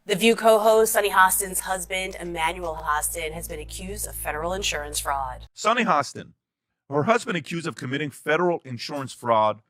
The View co-host Sunny Hostin's husband, Emmanuel Hostin, has been accused of federal insurance fraud. Sunny Hostin, her husband accused of committing federal insurance fraud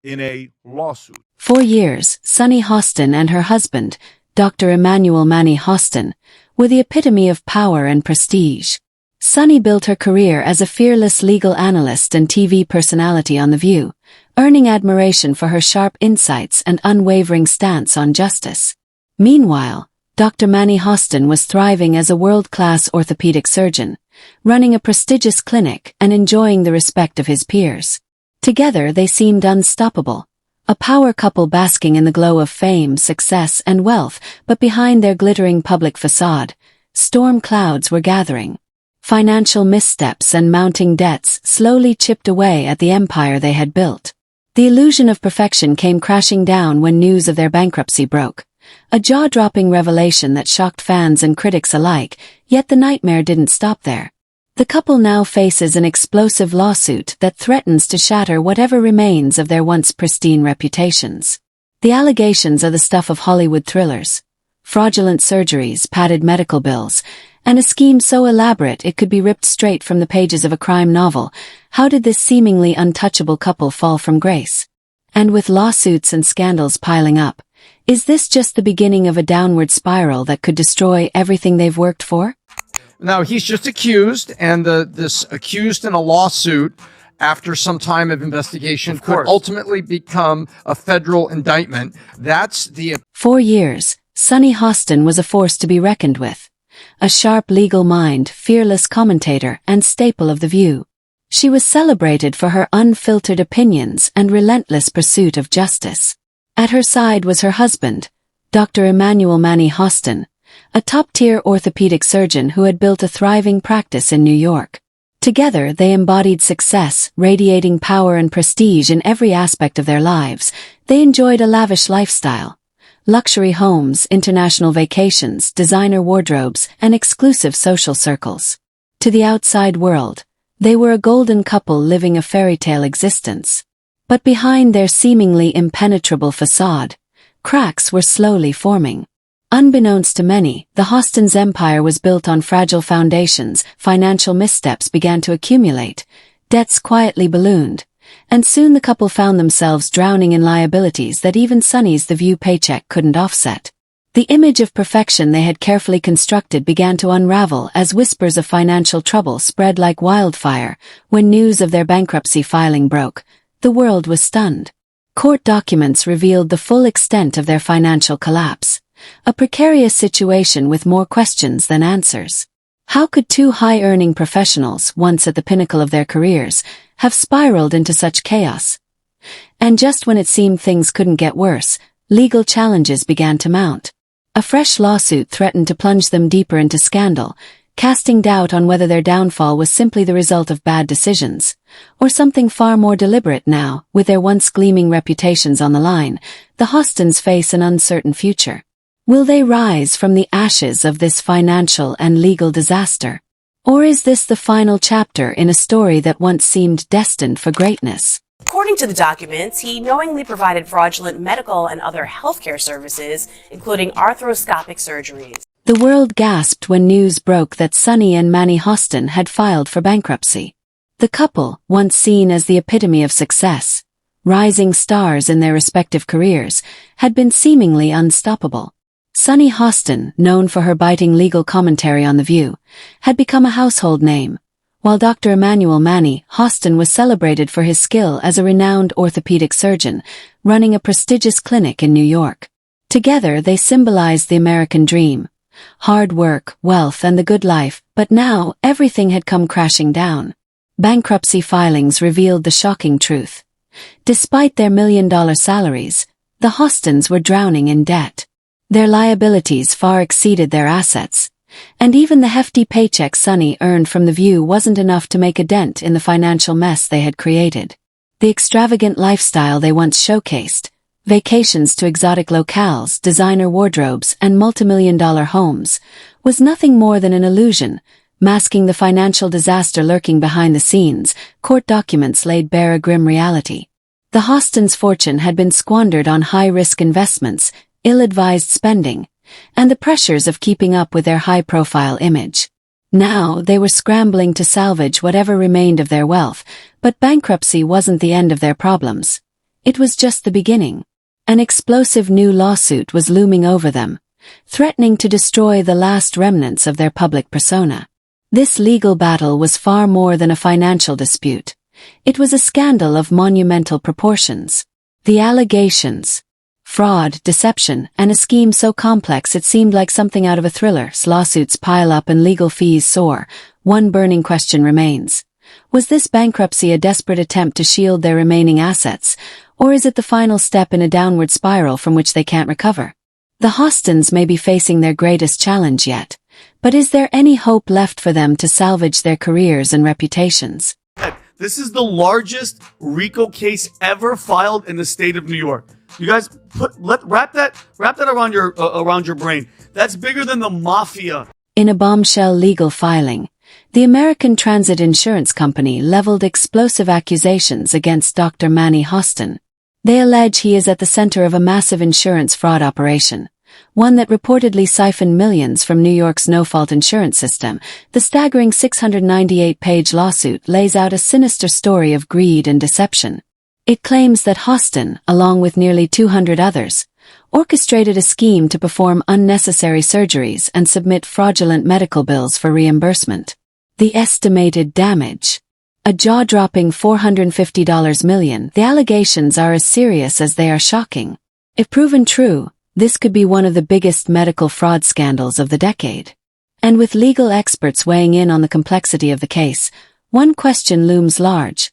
in a lawsuit. For years, Sunny Hostin and her husband, Dr. Emmanuel Manny Hostin, were the epitome of power and prestige. Sunny built her career as a fearless legal analyst and TV personality on The View, earning admiration for her sharp insights and unwavering stance on justice. Meanwhile, Dr. Manny Hostin was thriving as a world-class orthopedic surgeon, running a prestigious clinic and enjoying the respect of his peers. Together they seemed unstoppable, a power couple basking in the glow of fame, success, and wealth, but behind their glittering public facade, storm clouds were gathering. Financial missteps and mounting debts slowly chipped away at the empire they had built. The illusion of perfection came crashing down when news of their bankruptcy broke. A jaw-dropping revelation that shocked fans and critics alike, yet the nightmare didn't stop there. The couple now faces an explosive lawsuit that threatens to shatter whatever remains of their once pristine reputations. The allegations are the stuff of Hollywood thrillers. Fraudulent surgeries, padded medical bills, and a scheme so elaborate it could be ripped straight from the pages of a crime novel. How did this seemingly untouchable couple fall from grace? And with lawsuits and scandals piling up, is this just the beginning of a downward spiral that could destroy everything they've worked for? Now, he's just accused, and this accused in a lawsuit after some time of investigation could ultimately become a federal indictment. For years, Sunny Hostin was a force to be reckoned with. A sharp legal mind, fearless commentator, and staple of The View. She was celebrated for her unfiltered opinions and relentless pursuit of justice. At her side was her husband, Dr. Emmanuel Manny Hostin, a top-tier orthopedic surgeon who had built a thriving practice in New York. Together they embodied success, radiating power and prestige in every aspect of their lives. They enjoyed a lavish lifestyle. Luxury homes, international vacations, designer wardrobes, and exclusive social circles. To the outside world, they were a golden couple living a fairy tale existence. But behind their seemingly impenetrable facade, cracks were slowly forming. Unbeknownst to many, the Hostins' empire was built on fragile foundations. Financial missteps began to accumulate, debts quietly ballooned, and soon the couple found themselves drowning in liabilities that even Sunny's The View paycheck couldn't offset. The image of perfection they had carefully constructed began to unravel as whispers of financial trouble spread like wildfire. When news of their bankruptcy filing broke, the world was stunned. Court documents revealed the full extent of their financial collapse, a precarious situation with more questions than answers. How could two high-earning professionals, once at the pinnacle of their careers, have spiraled into such chaos? And just when it seemed things couldn't get worse, legal challenges began to mount. A fresh lawsuit threatened to plunge them deeper into scandal, casting doubt on whether their downfall was simply the result of bad decisions, or something far more deliberate. Now, with their once gleaming reputations on the line, the Hostins face an uncertain future. Will they rise from the ashes of this financial and legal disaster? Or is this the final chapter in a story that once seemed destined for greatness? According to the documents, he knowingly provided fraudulent medical and other healthcare services, including arthroscopic surgeries. The world gasped when news broke that Sunny and Manny Hostin had filed for bankruptcy. The couple, once seen as the epitome of success, rising stars in their respective careers, had been seemingly unstoppable. Sunny Hostin, known for her biting legal commentary on The View, had become a household name, while Dr. Emmanuel Manny Hostin was celebrated for his skill as a renowned orthopedic surgeon, running a prestigious clinic in New York. Together they symbolized the American dream. Hard work, wealth, and the good life, but now everything had come crashing down. Bankruptcy filings revealed the shocking truth. Despite their million-dollar salaries, the Hostins were drowning in debt. Their liabilities far exceeded their assets, and even the hefty paycheck Sunny earned from The View wasn't enough to make a dent in the financial mess they had created. The extravagant lifestyle they once showcased, vacations to exotic locales, designer wardrobes, and multimillion-dollar homes, was nothing more than an illusion, masking the financial disaster lurking behind the scenes. Court documents laid bare a grim reality. The Hostins' fortune had been squandered on high-risk investments, ill-advised spending, and the pressures of keeping up with their high-profile image. Now, they were scrambling to salvage whatever remained of their wealth, but bankruptcy wasn't the end of their problems. It was just the beginning. An explosive new lawsuit was looming over them, threatening to destroy the last remnants of their public persona. This legal battle was far more than a financial dispute. It was a scandal of monumental proportions. The allegations, fraud, deception, and a scheme so complex it seemed like something out of a thriller. Lawsuits pile up and legal fees soar. One burning question remains. Was this bankruptcy a desperate attempt to shield their remaining assets, or is it the final step in a downward spiral from which they can't recover? The Hostins may be facing their greatest challenge yet, but is there any hope left for them to salvage their careers and reputations? This is the largest RICO case ever filed in the state of New York. You guys wrap that around your brain. That's bigger than the mafia. In a bombshell legal filing, the American Transit Insurance Company leveled explosive accusations against Dr. Manny Hostin. They allege he is at the center of a massive insurance fraud operation, one that reportedly siphoned millions from New York's no-fault insurance system. The staggering 698-page lawsuit lays out a sinister story of greed and deception. It claims that Hostin, along with nearly 200 others, orchestrated a scheme to perform unnecessary surgeries and submit fraudulent medical bills for reimbursement. The estimated damage: a jaw-dropping $450 million. The allegations are as serious as they are shocking. If proven true, this could be one of the biggest medical fraud scandals of the decade. And with legal experts weighing in on the complexity of the case, one question looms large.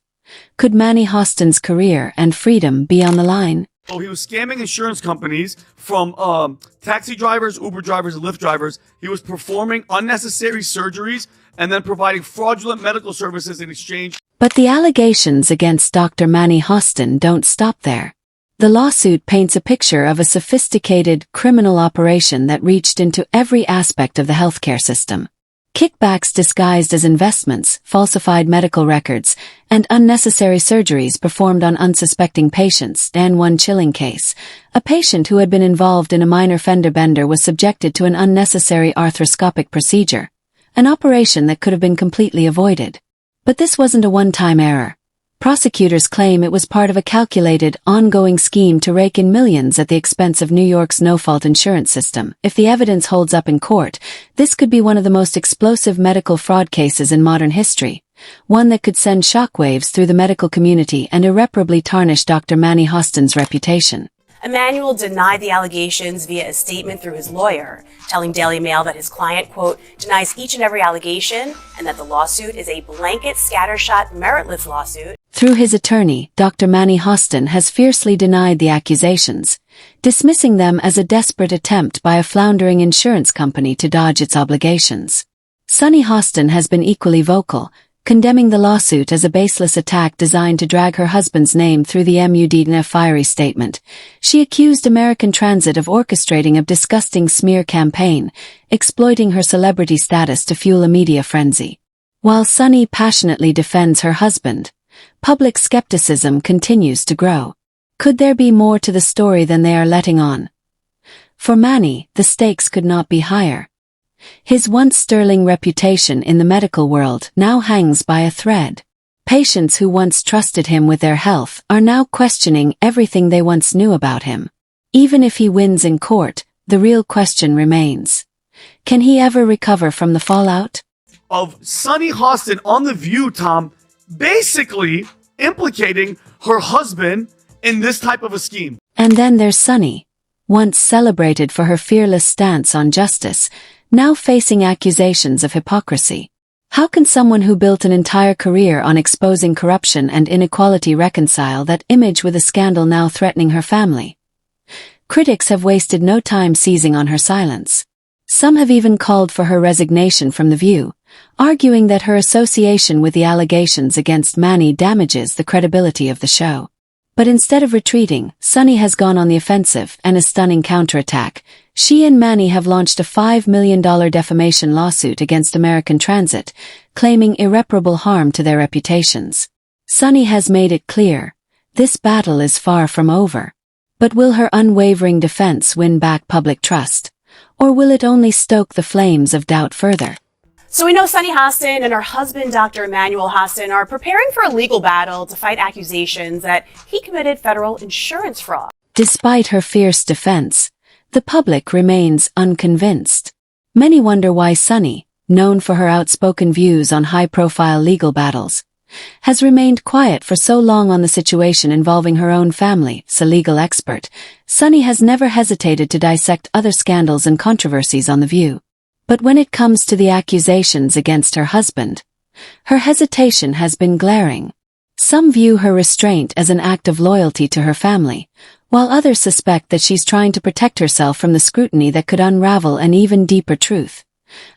Could Manny Hostin's career and freedom be on the line? Oh, he was scamming insurance companies from taxi drivers, Uber drivers, and Lyft drivers. He was performing unnecessary surgeries and then providing fraudulent medical services in exchange. But the allegations against Dr. Manny Hostin don't stop there. The lawsuit paints a picture of a sophisticated criminal operation that reached into every aspect of the healthcare system. Kickbacks disguised as investments, falsified medical records, and unnecessary surgeries performed on unsuspecting patients. In one chilling case, a patient who had been involved in a minor fender bender was subjected to an unnecessary arthroscopic procedure, an operation that could have been completely avoided. But this wasn't a one-time error. Prosecutors claim it was part of a calculated, ongoing scheme to rake in millions at the expense of New York's no-fault insurance system. If the evidence holds up in court, this could be one of the most explosive medical fraud cases in modern history, one that could send shockwaves through the medical community and irreparably tarnish Dr. Manny Hostin's reputation. Emanuel denied the allegations via a statement through his lawyer, telling Daily Mail that his client, quote, denies each and every allegation and that the lawsuit is a blanket, scattershot, meritless lawsuit. Through his attorney, Dr. Manny Hostin has fiercely denied the accusations, dismissing them as a desperate attempt by a floundering insurance company to dodge its obligations. Sunny Hostin has been equally vocal, condemning the lawsuit as a baseless attack designed to drag her husband's name through the mud. In a fiery statement, she accused American Transit of orchestrating a disgusting smear campaign, exploiting her celebrity status to fuel a media frenzy. While Sunny passionately defends her husband, public skepticism continues to grow. Could there be more to the story than they are letting on? For Manny, the stakes could not be higher. His once sterling reputation in the medical world now hangs by a thread. Patients who once trusted him with their health are now questioning everything they once knew about him. Even if he wins in court, the real question remains: can he ever recover from the fallout? Of Sunny Hostin on The View, Tom, basically implicating her husband in this type of a scheme. And then there's Sunny, once celebrated for her fearless stance on justice, now facing accusations of hypocrisy. How can someone who built an entire career on exposing corruption and inequality reconcile that image with a scandal now threatening her family? Critics have wasted no time seizing on her silence. Some have even called for her resignation from The View, arguing that her association with the allegations against Manny damages the credibility of the show. But instead of retreating, Sunny has gone on the offensive, and a stunning counterattack. She and Manny have launched a $5 million defamation lawsuit against American Transit, claiming irreparable harm to their reputations. Sunny has made it clear, this battle is far from over. But will her unwavering defense win back public trust? Or will it only stoke the flames of doubt further? So we know Sunny Hostin and her husband, Dr. Emmanuel Hostin, are preparing for a legal battle to fight accusations that he committed federal insurance fraud. Despite her fierce defense, the public remains unconvinced. Many wonder why Sunny, known for her outspoken views on high-profile legal battles, has remained quiet for so long on the situation involving her own family. As a legal expert, Sunny has never hesitated to dissect other scandals and controversies on The View. But when it comes to the accusations against her husband, her hesitation has been glaring. Some view her restraint as an act of loyalty to her family, while others suspect that she's trying to protect herself from the scrutiny that could unravel an even deeper truth.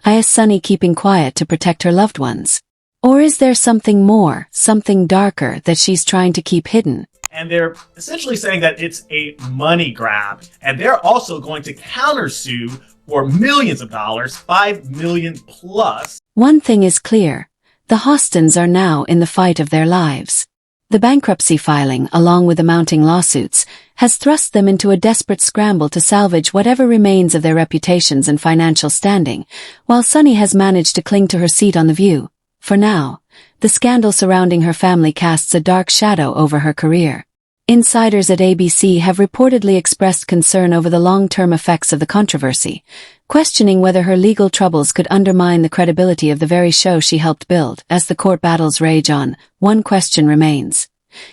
Is Sunny keeping quiet to protect her loved ones? Or is there something more, something darker that she's trying to keep hidden? And they're essentially saying that it's a money grab. And they're also going to countersue for millions of dollars, $5 million plus. One thing is clear. The Hostins are now in the fight of their lives. The bankruptcy filing, along with the mounting lawsuits, has thrust them into a desperate scramble to salvage whatever remains of their reputations and financial standing, while Sunny has managed to cling to her seat on The View. For now, the scandal surrounding her family casts a dark shadow over her career. Insiders at ABC have reportedly expressed concern over the long-term effects of the controversy, questioning whether her legal troubles could undermine the credibility of the very show she helped build. As the court battles rage on, one question remains.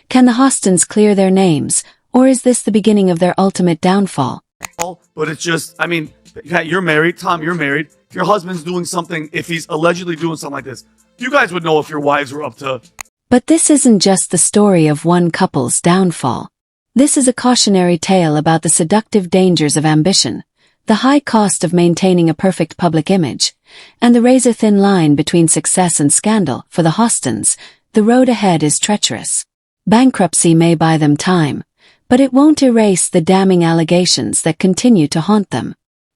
Can the Hostins clear their names, or is this the beginning of their ultimate downfall? But it's just, I mean, you're married. Tom, you're married. If your husband's doing something, if he's allegedly doing something like this, you guys would know if your wives were up to... But this isn't just the story of one couple's downfall. This is a cautionary tale about the seductive dangers of ambition, the high cost of maintaining a perfect public image, and the razor-thin line between success and scandal. For the Hostins, the road ahead is treacherous. Bankruptcy may buy them time, but it won't erase the damning allegations that continue to haunt them.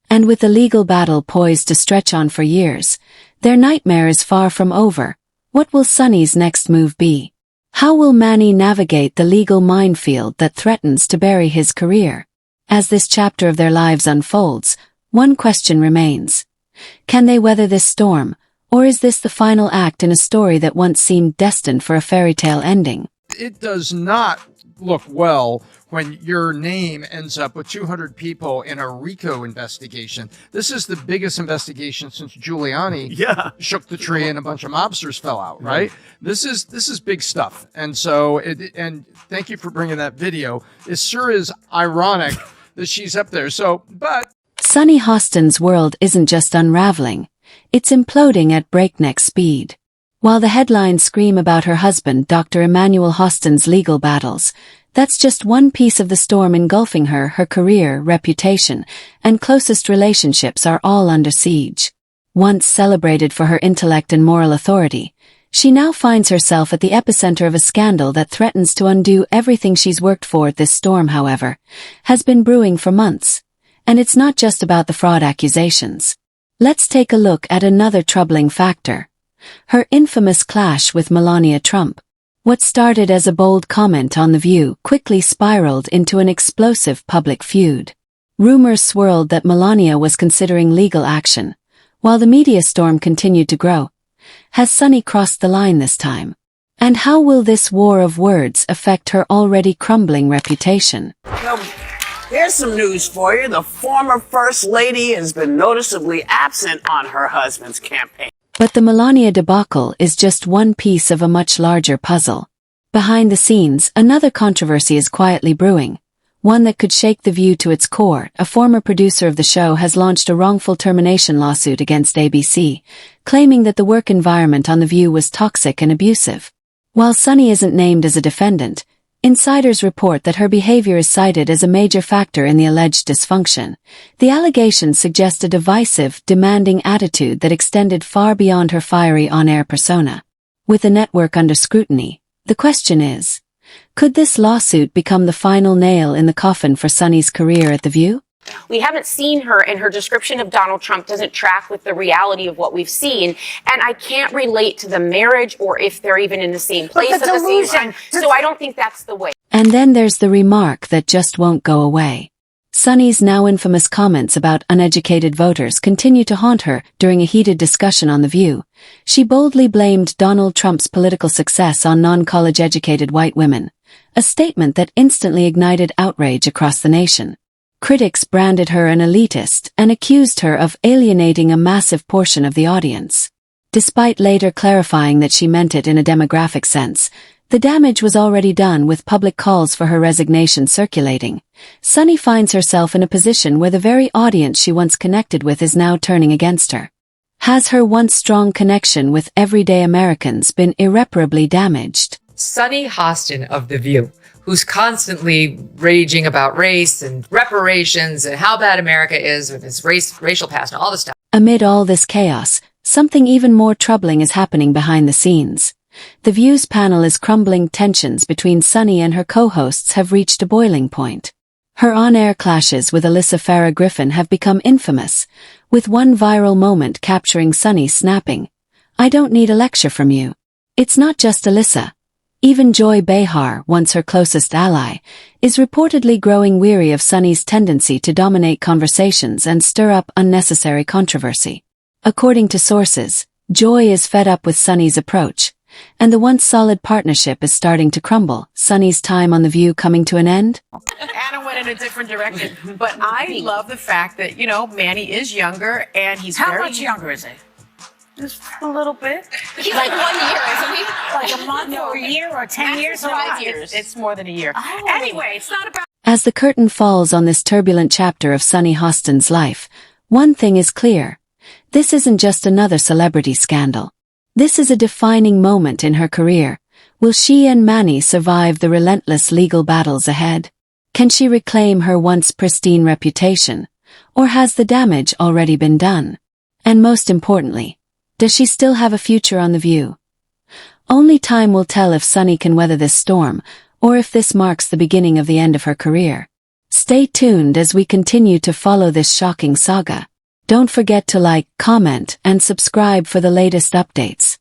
And with the legal battle poised to stretch on for years, their nightmare is far from over. What will Sunny's next move be? How will Manny navigate the legal minefield that threatens to bury his career? As this chapter of their lives unfolds, one question remains. Can they weather this storm, or is this the final act in a story that once seemed destined for a fairy tale ending? It does not look well when your name ends up with 200 people in a RICO investigation. This is the biggest investigation since Giuliani shook the tree and a bunch of mobsters fell out, right? This is big stuff. And so, and thank you for bringing that video. It sure is ironic that she's up there. So, but Sunny Hostin's world isn't just unraveling, it's imploding at breakneck speed. While the headlines scream about her husband, Dr. Emmanuel Hostin's legal battles, that's just one piece of the storm engulfing her. Her career, reputation, and closest relationships are all under siege. Once celebrated for her intellect and moral authority, she now finds herself at the epicenter of a scandal that threatens to undo everything she's worked for. This storm, however, has been brewing for months. And it's not just about the fraud accusations. Let's take a look at another troubling factor. Her infamous clash with Melania Trump. What started as a bold comment on The View quickly spiraled into an explosive public feud. Rumors swirled that Melania was considering legal action, while the media storm continued to grow. Has Sunny crossed the line this time? And how will this war of words affect her already crumbling reputation? Well, here's some news for you. The former First Lady has been noticeably absent on her husband's campaign. But the Melania debacle is just one piece of a much larger puzzle. Behind the scenes, another controversy is quietly brewing, one that could shake The View to its core. A former producer of the show has launched a wrongful termination lawsuit against ABC, claiming that the work environment on The View was toxic and abusive. While Sunny isn't named as a defendant, insiders report that her behavior is cited as a major factor in the alleged dysfunction. The allegations suggest a divisive, demanding attitude that extended far beyond her fiery on-air persona. With the network under scrutiny, the question is, could this lawsuit become the final nail in the coffin for Sunny's career at The View? We haven't seen her, and her description of Donald Trump doesn't track with the reality of what we've seen. And I can't relate to the marriage or if they're even in the same place at the same time. So I don't think that's the way. And then there's the remark that just won't go away. Sunny's now infamous comments about uneducated voters continue to haunt her during a heated discussion on The View. She boldly blamed Donald Trump's political success on non-college educated white women, a statement that instantly ignited outrage across the nation. Critics branded her an elitist and accused her of alienating a massive portion of the audience. Despite later clarifying that she meant it in a demographic sense, the damage was already done with public calls for her resignation circulating. Sunny finds herself in a position where the very audience she once connected with is now turning against her. Has her once strong connection with everyday Americans been irreparably damaged? Sunny Hostin of The View, who's constantly raging about race and reparations and how bad America is with its racial past and all this stuff. Amid all this chaos, something even more troubling is happening behind the scenes. The View's panel is crumbling. Tensions between Sunny and her co-hosts have reached a boiling point. Her on-air clashes with Alyssa Farah Griffin have become infamous, with one viral moment capturing Sunny snapping, "I don't need a lecture from you." It's not just Alyssa. Even Joy Behar, once her closest ally, is reportedly growing weary of Sunny's tendency to dominate conversations and stir up unnecessary controversy. According to sources, Joy is fed up with Sunny's approach, and the once solid partnership is starting to crumble. Sunny's time on The View coming to an end? Anna went in a different direction. But I love the fact that, Manny is younger and he's How much younger is he? Just a little bit. He's like 1 year, isn't he? Like a month or a year or 10 years or 5 what? years. It's more than a year. Oh. Anyway, it's not about. As the curtain falls on this turbulent chapter of Sunny Hostin's life, one thing is clear. This isn't just another celebrity scandal. This is a defining moment in her career. Will she and Manny survive the relentless legal battles ahead? Can she reclaim her once pristine reputation? Or has the damage already been done? And most importantly, does she still have a future on The View? Only time will tell if Sunny can weather this storm, or if this marks the beginning of the end of her career. Stay tuned as we continue to follow this shocking saga. Don't forget to like, comment, and subscribe for the latest updates.